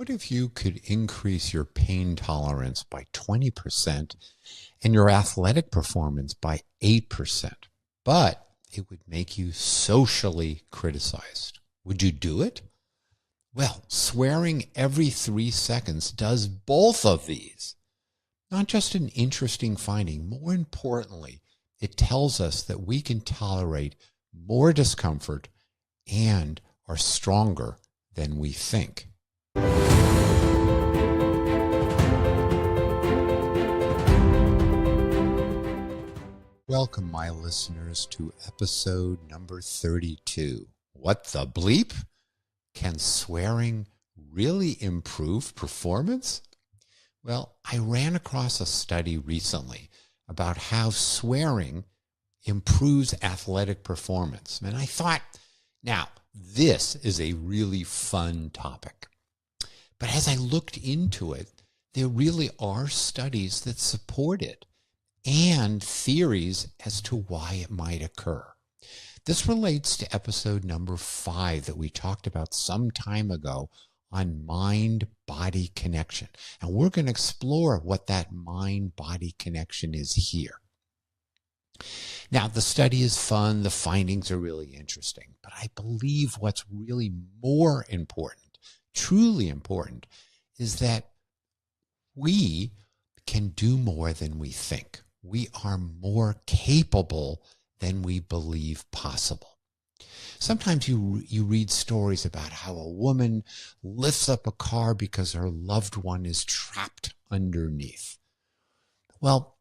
What if you could increase your pain tolerance by 20% and your athletic performance by 8%, but it would make you socially criticized? Would you do it? Well, swearing every 3 seconds does both of these. Not just an interesting finding, more importantly, it tells us that we can tolerate more discomfort and are stronger than we think. Welcome, my listeners, to episode number 32. What the bleep? Can swearing really improve performance? Well, I ran across a study recently about how swearing improves athletic performance. And I thought, now, this is a really fun topic. But as I looked into it, there really are studies that support it and theories as to why it might occur. This relates to episode number 5 that we talked about some time ago on mind-body connection. And we're going to explore what that mind-body connection is here. Now, the study is fun. The findings are really interesting. But I believe what's really more important, truly important, is that we can do more than we think. We are more capable than we believe possible. Sometimes you read stories about how a woman lifts up a car because her loved one is trapped underneath. Well,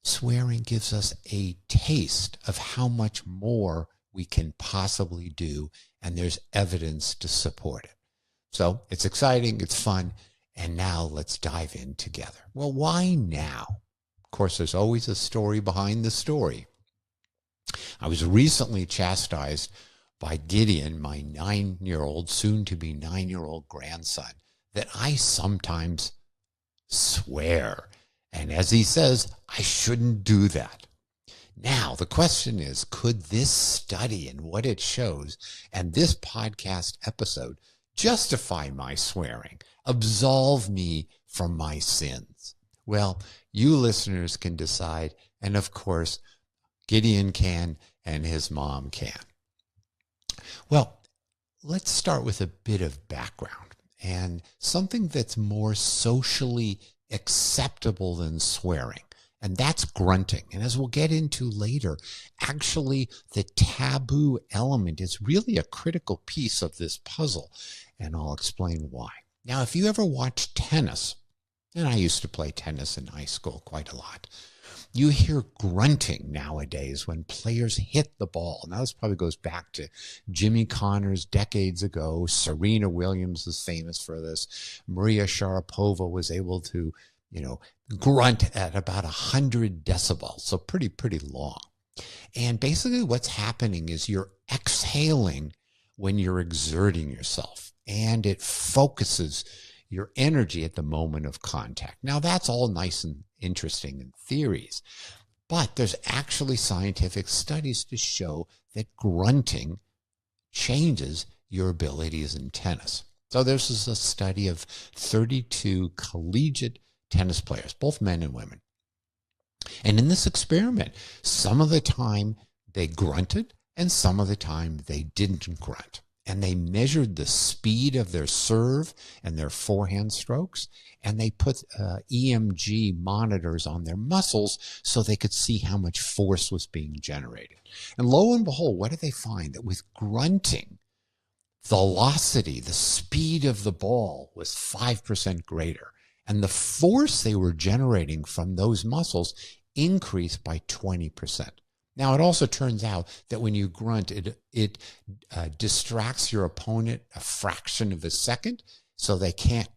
swearing gives us a taste of how much more we can possibly do, and there's evidence to support it. So it's exciting, it's fun, and now let's dive in together. Well, why now? Of course, there's always a story behind the story. I was recently chastised by Gideon, my 9-year-old, soon-to-be 9-year-old grandson, that I sometimes swear. And as he says, I shouldn't do that. Now, the question is, could this study and what it shows and this podcast episode justify my swearing, absolve me from my sins? Well, you listeners can decide, and of course, Gideon can and his mom can. Well, let's start with a bit of background and something that's more socially acceptable than swearing, and that's grunting. And as we'll get into later, actually the taboo element is really a critical piece of this puzzle, and I'll explain why. Now, if you ever watch tennis, and I used to play tennis in high school quite a lot, you hear grunting nowadays when players hit the ball. Now, this probably goes back to Jimmy Connors decades ago. Serena Williams is famous for this. Maria Sharapova was able to, grunt at about 100 decibels, so pretty long. And basically what's happening is you're exhaling when you're exerting yourself, and it focuses your energy at the moment of contact. Now, that's all nice and interesting in theories, but there's actually scientific studies to show that grunting changes your abilities in tennis. So this is a study of 32 collegiate tennis players, both men and women. And in this experiment, some of the time they grunted and some of the time they didn't grunt. And they measured the speed of their serve and their forehand strokes, and they put EMG monitors on their muscles so they could see how much force was being generated. And lo and behold, what did they find? That with grunting, velocity, the speed of the ball was 5% greater, and the force they were generating from those muscles increased by 20%. Now, it also turns out that when you grunt, it distracts your opponent a fraction of a second, so they can't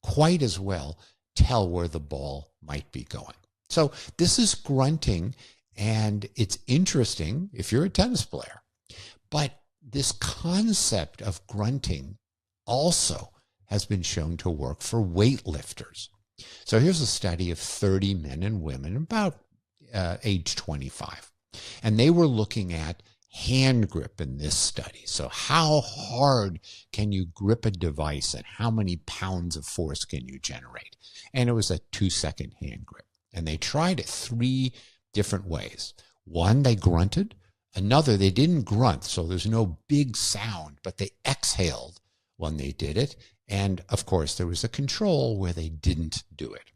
quite as well tell where the ball might be going. So this is grunting, and it's interesting if you're a tennis player. But this concept of grunting also has been shown to work for weightlifters. So here's a study of 30 men and women about age 25. And they were looking at hand grip in this study. So how hard can you grip a device and how many pounds of force can you generate? And it was a 2-second hand grip. And they tried it 3 different ways. One, they grunted. Another, they didn't grunt, so there's no big sound, but they exhaled when they did it. And of course, there was a control where they didn't do it.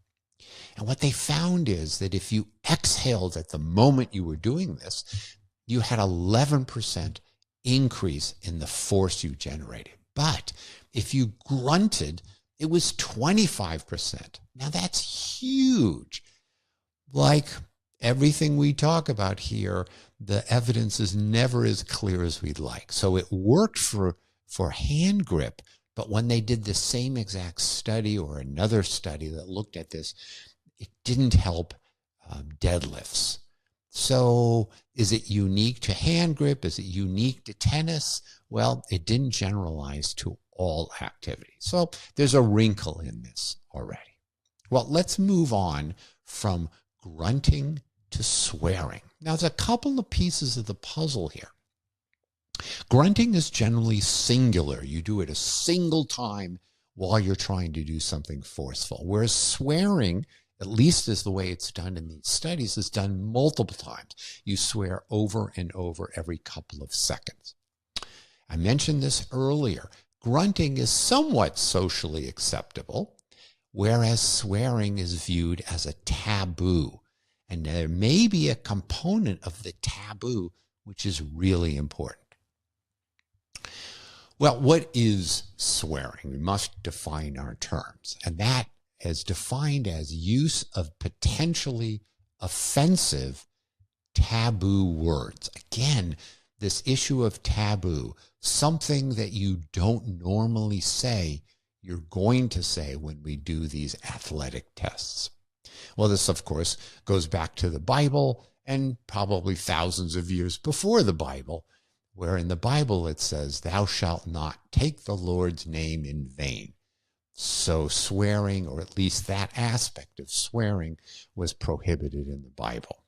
And what they found is that if you exhaled at the moment you were doing this, you had 11% increase in the force you generated. But if you grunted, it was 25%. Now that's huge. Like everything we talk about here, the evidence is never as clear as we'd like. So it worked for hand grip, but when they did the same exact study or another study that looked at this, it didn't help deadlifts. So is it unique to hand grip? Is it unique to tennis? Well, it didn't generalize to all activities. So there's a wrinkle in this already. Well, let's move on from grunting to swearing. Now, there's a couple of pieces of the puzzle here. Grunting is generally singular. You do it a single time while you're trying to do something forceful. Whereas swearing, at least as the way it's done in these studies, is done multiple times. You swear over and over every couple of seconds. I mentioned this earlier. Grunting is somewhat socially acceptable, whereas swearing is viewed as a taboo. And there may be a component of the taboo which is really important. Well, what is swearing? We must define our terms. And that is defined as use of potentially offensive taboo words. Again, this issue of taboo, something that you don't normally say, you're going to say when we do these athletic tests. Well, this, of course, goes back to the Bible and probably thousands of years before the Bible, where in the Bible it says, "Thou shalt not take the Lord's name in vain." So swearing, or at least that aspect of swearing, was prohibited in the Bible.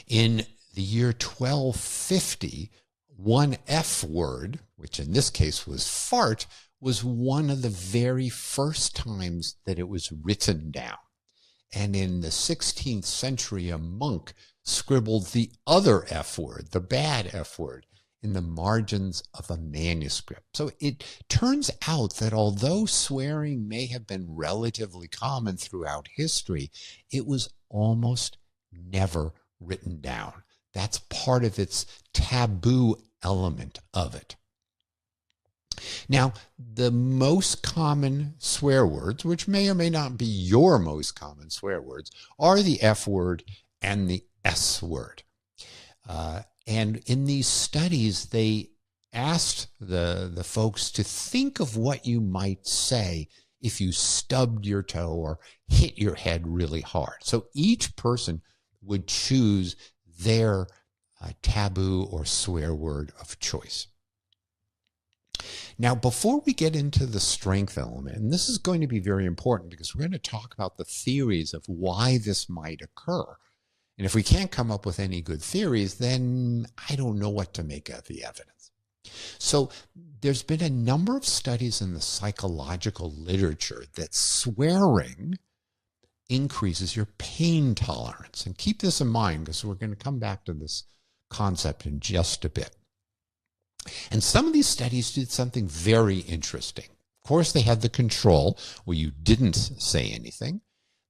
In the year 1250, one F word, which in this case was fart, was one of the very first times that it was written down. And in the 16th century, a monk scribbled the other F word, the bad F word, in the margins of a manuscript. So it turns out that although swearing may have been relatively common throughout history, it was almost never written down. That's part of its taboo element of it. Now, the most common swear words, which may or may not be your most common swear words, are the F word and the S word. And in these studies, they asked the folks to think of what you might say if you stubbed your toe or hit your head really hard. So each person would choose their taboo or swear word of choice. Now, before we get into the strength element, and this is going to be very important because we're going to talk about the theories of why this might occur. And if we can't come up with any good theories, then I don't know what to make of the evidence. So there's been a number of studies in the psychological literature that swearing increases your pain tolerance. And keep this in mind because we're going to come back to this concept in just a bit. And some of these studies did something very interesting. Of course, they had the control where you didn't say anything.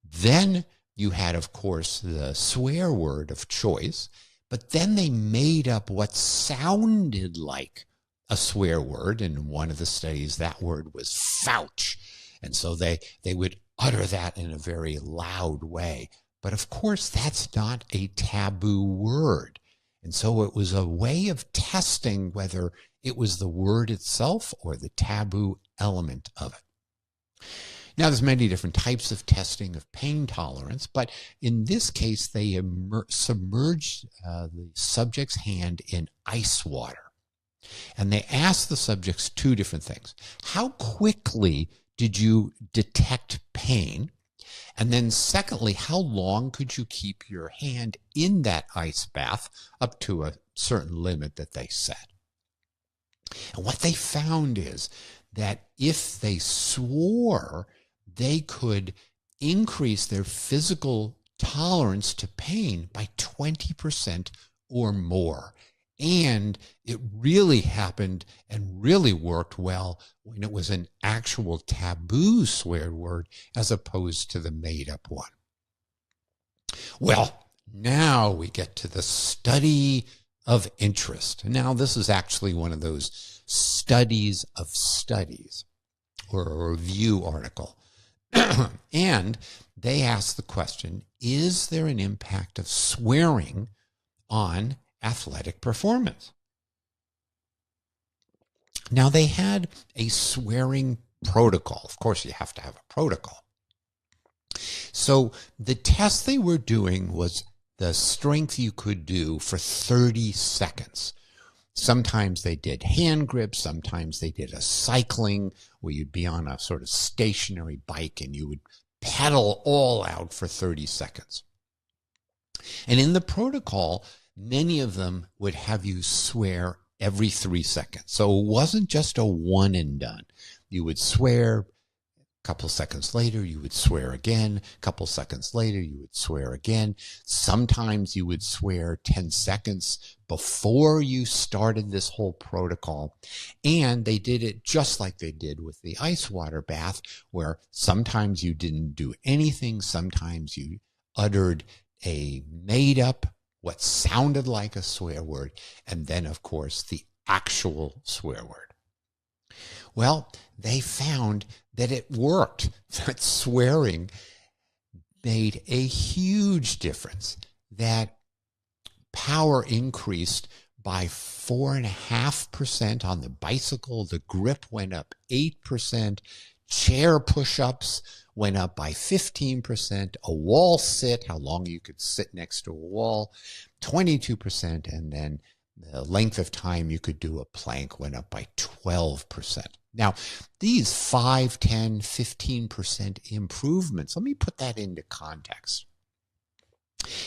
Then you had, of course, the swear word of choice, but then they made up what sounded like a swear word. In one of the studies, that word was fouch. And so they would utter that in a very loud way. But of course, that's not a taboo word. And so it was a way of testing whether it was the word itself or the taboo element of it. Now, there's many different types of testing of pain tolerance, but in this case, they submerged the subject's hand in ice water. And they asked the subjects 2 different things. How quickly did you detect pain? And then secondly, how long could you keep your hand in that ice bath up to a certain limit that they set. And what they found is that if they swore, they could increase their physical tolerance to pain by 20% or more. And it really happened and really worked well when it was an actual taboo swear word as opposed to the made-up one. Well, now we get to the study of interest. Now, this is actually one of those studies of studies, or a review article. And they ask the question, is there an impact of swearing on athletic performance? Now, they had a swearing protocol. Of course, you have to have a protocol. So the test they were doing was the strength you could do for 30 seconds. Sometimes they did hand grips. Sometimes they did a cycling where you'd be on a sort of stationary bike and you would pedal all out for 30 seconds. And in the protocol, many of them would have you swear every 3 seconds. So it wasn't just a one and done. You would swear. A couple seconds later, you would swear again. A couple seconds later, you would swear again. Sometimes you would swear 10 seconds before you started this whole protocol. And they did it just like they did with the ice water bath, where sometimes you didn't do anything. Sometimes you uttered a made-up, what sounded like a swear word, and then, of course, the actual swear word. Well, they found that it worked, that swearing made a huge difference, that power increased by 4.5% on the bicycle, the grip went up 8%, chair push-ups went up by 15%, a wall sit, how long you could sit next to a wall, 22%, and then the length of time you could do a plank went up by 12%. Now, these 5, 10, 15% improvements, let me put that into context.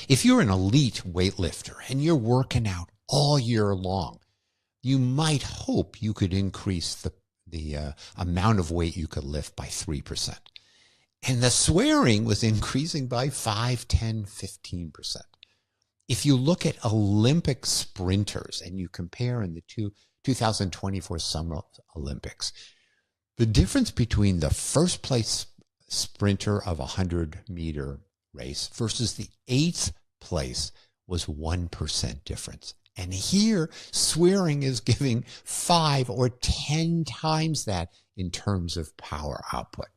If you're an elite weightlifter and you're working out all year long, you might hope you could increase the amount of weight you could lift by 3%. And the swearing was increasing by 5, 10, 15%. If you look at Olympic sprinters and you compare in the 2024 Summer Olympics, the difference between the first place sprinter of a 100-meter race versus the 8th place was 1% difference. And here, swearing is giving 5 or 10 times that in terms of power output.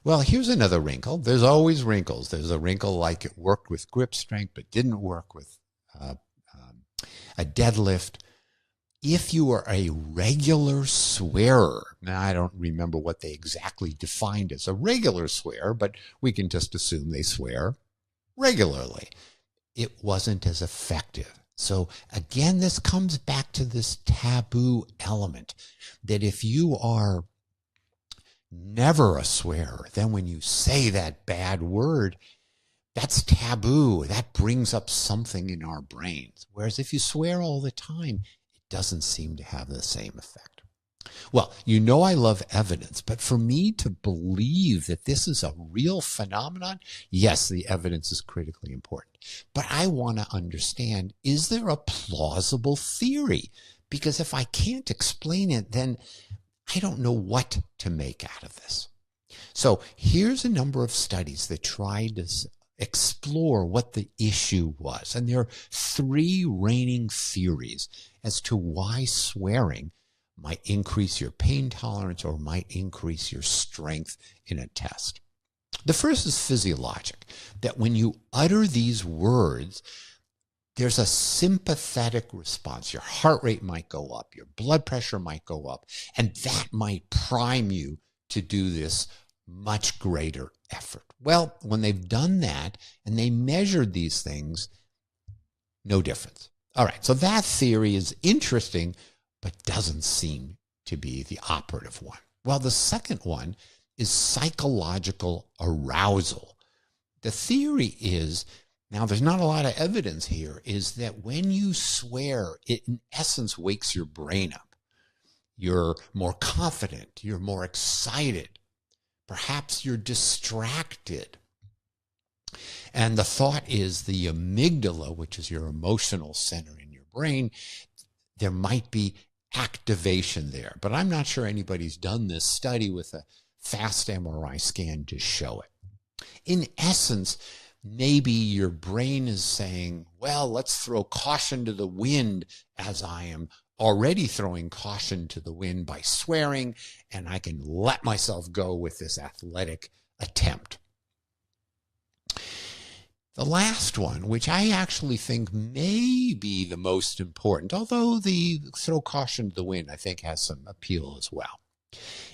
Well, here's another wrinkle. There's always wrinkles. There's a wrinkle like it worked with grip strength but didn't work with a deadlift. If you are a regular swearer, now I don't remember what they exactly defined as a regular swearer, but we can just assume they swear regularly. It wasn't as effective. So again, this comes back to this taboo element that if you are never a swearer, then when you say that bad word, that's taboo. That brings up something in our brains. Whereas if you swear all the time, it doesn't seem to have the same effect. Well, you know I love evidence, but for me to believe that this is a real phenomenon, yes, the evidence is critically important. But I want to understand, is there a plausible theory? Because if I can't explain it, then I don't know what to make out of this. So here's a number of studies that tried to explore what the issue was. And there are 3 reigning theories as to why swearing might increase your pain tolerance or might increase your strength in a test. The first is physiologic, that when you utter these words, there's a sympathetic response. Your heart rate might go up, your blood pressure might go up, and that might prime you to do this much greater effort. Well, when they've done that and they measured these things, no difference. All right, so that theory is interesting, but doesn't seem to be the operative one. Well, the second one is psychological arousal. The theory is Now, there's not a lot of evidence here, is that when you swear, it in essence wakes your brain up. You're more confident, you're more excited, perhaps you're distracted. And the thought is the amygdala, which is your emotional center in your brain, there might be activation there. But I'm not sure anybody's done this study with a fast MRI scan to show it. In essence, maybe your brain is saying, well, let's throw caution to the wind, as I am already throwing caution to the wind by swearing, and I can let myself go with this athletic attempt. The last one, which I actually think may be the most important, although the throw caution to the wind I think has some appeal as well,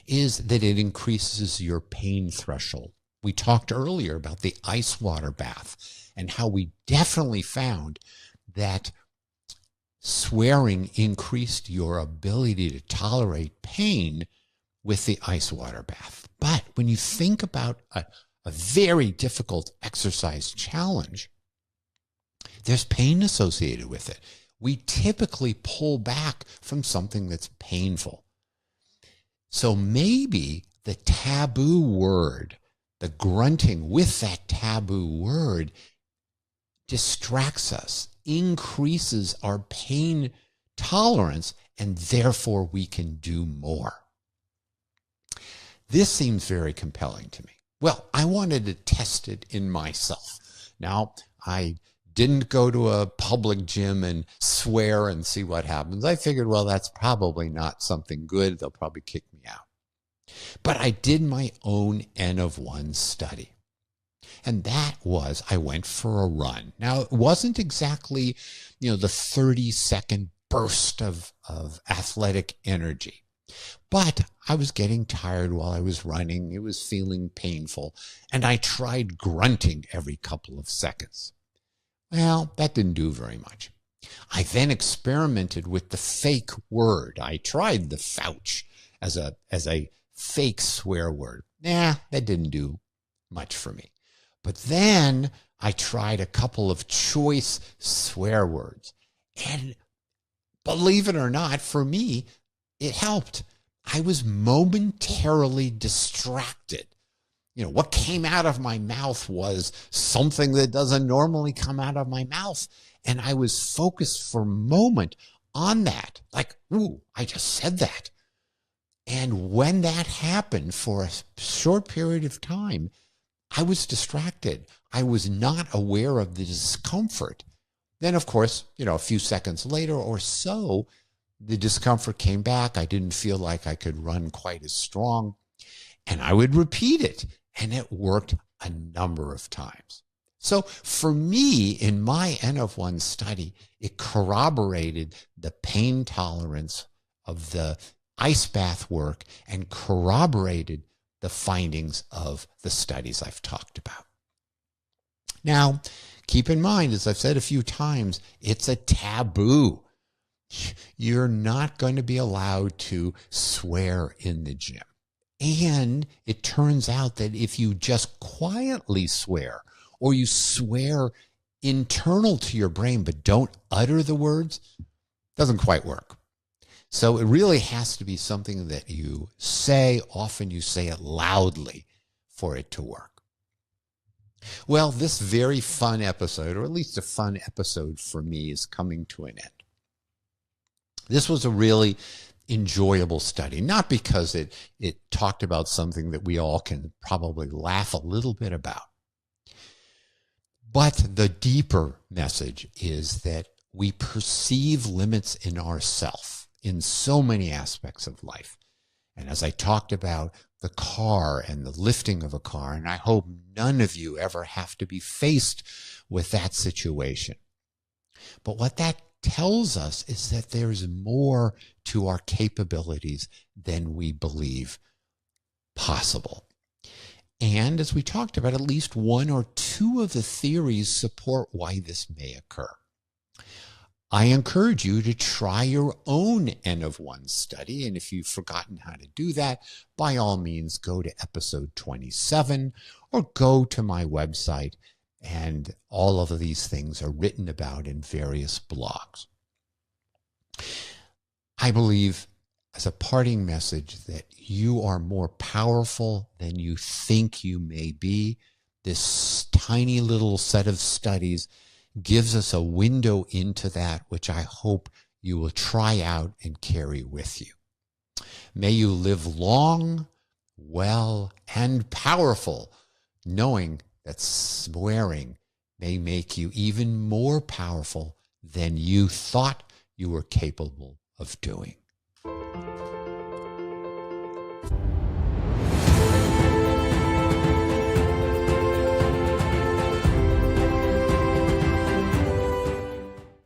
is that it increases your pain threshold. We talked earlier about the ice water bath and how we definitely found that swearing increased your ability to tolerate pain with the ice water bath. But when you think about a very difficult exercise challenge, there's pain associated with it. We typically pull back from something that's painful. So maybe the taboo word, the grunting with that taboo word, distracts us, increases our pain tolerance, and therefore we can do more. This seems very compelling to me. Well, I wanted to test it in myself. Now, I didn't go to a public gym and swear and see what happens. I figured, well, that's probably not something good. They'll probably kick me out. But I did my own N of 1 study. And that was, I went for a run. Now, it wasn't exactly, the 30-second burst of athletic energy. But I was getting tired while I was running. It was feeling painful. And I tried grunting every couple of seconds. Well, that didn't do very much. I then experimented with the fake word. I tried the fouch as a fake swear word. That didn't do much for me. But then I tried a couple of choice swear words. And believe it or not, for me, it helped. I was momentarily distracted. What came out of my mouth was something that doesn't normally come out of my mouth. And I was focused for a moment on that. Like, ooh, I just said that. And when that happened for a short period of time, I was distracted. I was not aware of the discomfort. Then, of course, a few seconds later or so, the discomfort came back. I didn't feel like I could run quite as strong. And I would repeat it. And it worked a number of times. So for me, in my N of 1 study, it corroborated the pain tolerance of the ice bath work and corroborated the findings of the studies I've talked about. Now, keep in mind, as I've said a few times, it's a taboo. You're not going to be allowed to swear in the gym. And it turns out that if you just quietly swear, or you swear internal to your brain but don't utter the words, it doesn't quite work. So it really has to be something that you say. Often you say it loudly for it to work. Well, this very fun episode, or at least a fun episode for me, is coming to an end. This was a really enjoyable study, not because it talked about something that we all can probably laugh a little bit about. But the deeper message is that we perceive limits in ourselves in so many aspects of life. And as I talked about the car and the lifting of a car, and I hope none of you ever have to be faced with that situation. But what that tells us is that there's more to our capabilities than we believe possible. And as we talked about, at least one or two of the theories support why this may occur. I encourage you to try your own N of 1 study. And if you've forgotten how to do that, by all means, go to episode 27 or go to my website And all of these things are written about in various blogs. I believe, as a parting message, that you are more powerful than you think you may be. This tiny little set of studies gives us a window into that, which I hope you will try out and carry with you. May you live long, well, and powerful, knowing that swearing may make you even more powerful than you thought you were capable of doing.